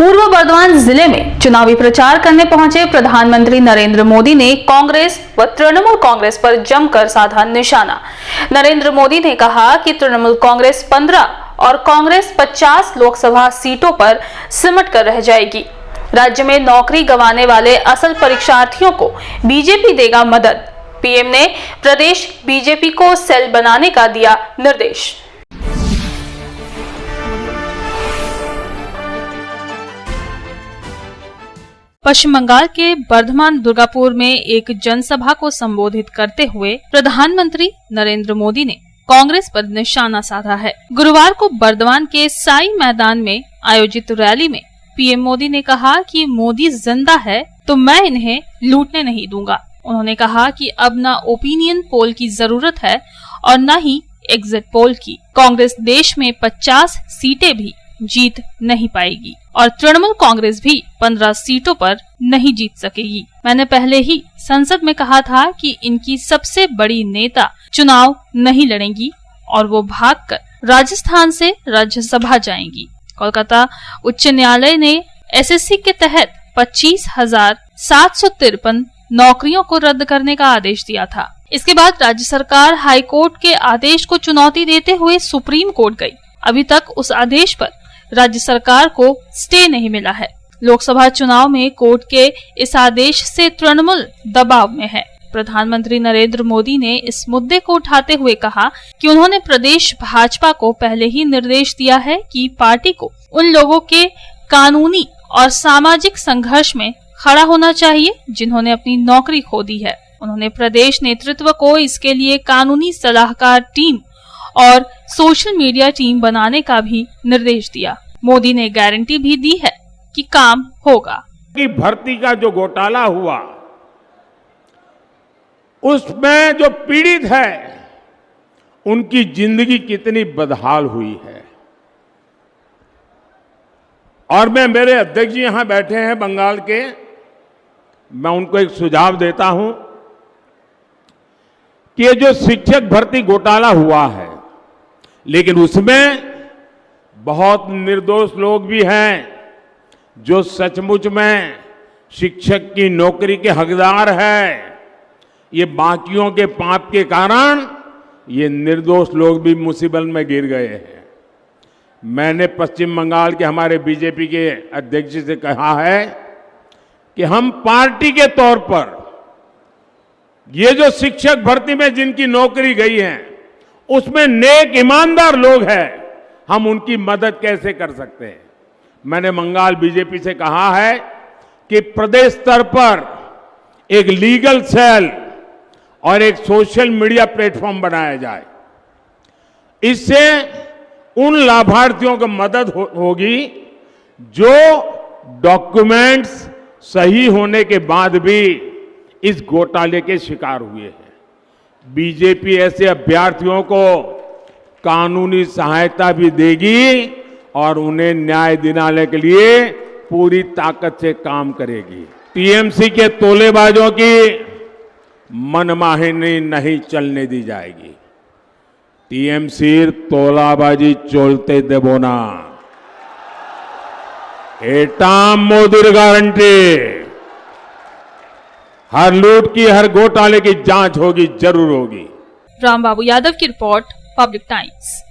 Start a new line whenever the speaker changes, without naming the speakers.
पूर्व बर्धमान जिले में चुनावी प्रचार करने पहुंचे प्रधानमंत्री नरेंद्र मोदी ने कांग्रेस व तृणमूल कांग्रेस पर जमकर साधा निशाना। नरेंद्र मोदी ने कहा कि तृणमूल कांग्रेस 15 और कांग्रेस 50 लोकसभा सीटों पर सिमट कर रह जाएगी। राज्य में नौकरी गंवाने वाले असल परीक्षार्थियों को बीजेपी देगा मदद। पीएम ने प्रदेश बीजेपी को सेल बनाने का दिया निर्देश। पश्चिम बंगाल के बर्धमान दुर्गापुर में एक जनसभा को संबोधित करते हुए प्रधानमंत्री नरेंद्र मोदी ने कांग्रेस पर निशाना साधा है। गुरुवार को बर्धमान के साई मैदान में आयोजित रैली में पीएम मोदी ने कहा कि मोदी जिंदा है तो मैं इन्हें लूटने नहीं दूंगा। उन्होंने कहा कि अब न ओपिनियन पोल की जरूरत है और न ही एग्जिट पोल की। कांग्रेस देश में 50 सीटें भी जीत नहीं पाएगी और तृणमूल कांग्रेस भी 15 सीटों पर नहीं जीत सकेगी। मैंने पहले ही संसद में कहा था कि इनकी सबसे बड़ी नेता चुनाव नहीं लड़ेंगी और वो भागकर राजस्थान से राज्यसभा जाएंगी। कोलकाता उच्च न्यायालय ने एसएससी के तहत 25,753 नौकरियों को रद्द करने का आदेश दिया था। इसके बाद राज्य सरकार हाई कोर्ट के आदेश को चुनौती देते हुए सुप्रीम कोर्ट गई। अभी तक उस आदेश पर राज्य सरकार को स्टे नहीं मिला है। लोकसभा चुनाव में कोर्ट के इस आदेश से तृणमूल दबाव में है। प्रधानमंत्री नरेंद्र मोदी ने इस मुद्दे को उठाते हुए कहा कि उन्होंने प्रदेश भाजपा को पहले ही निर्देश दिया है कि पार्टी को उन लोगों के कानूनी और सामाजिक संघर्ष में खड़ा होना चाहिए जिन्होंने अपनी नौकरी खो दी है। उन्होंने प्रदेश नेतृत्व को इसके लिए कानूनी सलाहकार टीम और सोशल मीडिया टीम बनाने का भी निर्देश दिया। मोदी ने गारंटी भी दी है कि काम होगा।
कि भर्ती का जो घोटाला हुआ उसमें जो पीड़ित है उनकी जिंदगी कितनी बदहाल हुई है। और मेरे अध्यक्ष जी यहां बैठे हैं बंगाल के, मैं उनको एक सुझाव देता हूं कि ये जो शिक्षक भर्ती घोटाला हुआ है, लेकिन उसमें बहुत निर्दोष लोग भी हैं जो सचमुच में शिक्षक की नौकरी के हकदार है। ये बाकियों के पाप के कारण ये निर्दोष लोग भी मुसीबत में गिर गए हैं। मैंने पश्चिम बंगाल के हमारे बीजेपी के अध्यक्ष जी से कहा है कि हम पार्टी के तौर पर ये जो शिक्षक भर्ती में जिनकी नौकरी गई है उसमें नेक ईमानदार लोग हैं, हम उनकी मदद कैसे कर सकते हैं। मैंने बंगाल बीजेपी से कहा है कि प्रदेश स्तर पर एक लीगल सेल और एक सोशल मीडिया प्लेटफॉर्म बनाया जाए। इससे उन लाभार्थियों को मदद होगी जो डॉक्यूमेंट्स सही होने के बाद भी इस घोटाले के शिकार हुए हैं। बीजेपी ऐसे अभ्यर्थियों को कानूनी सहायता भी देगी और उन्हें न्याय दिलाने के लिए पूरी ताकत से काम करेगी। टीएमसी के तोलेबाजों की मनमानी नहीं चलने दी जाएगी। टीएमसी तोलाबाजी चलते देबो ना, एटा मोदीर गारंटी। हर लूट की, हर घोटाले की जांच होगी, जरूर होगी।
रामबाबू यादव की रिपोर्ट, पब्लिक टाइम्स।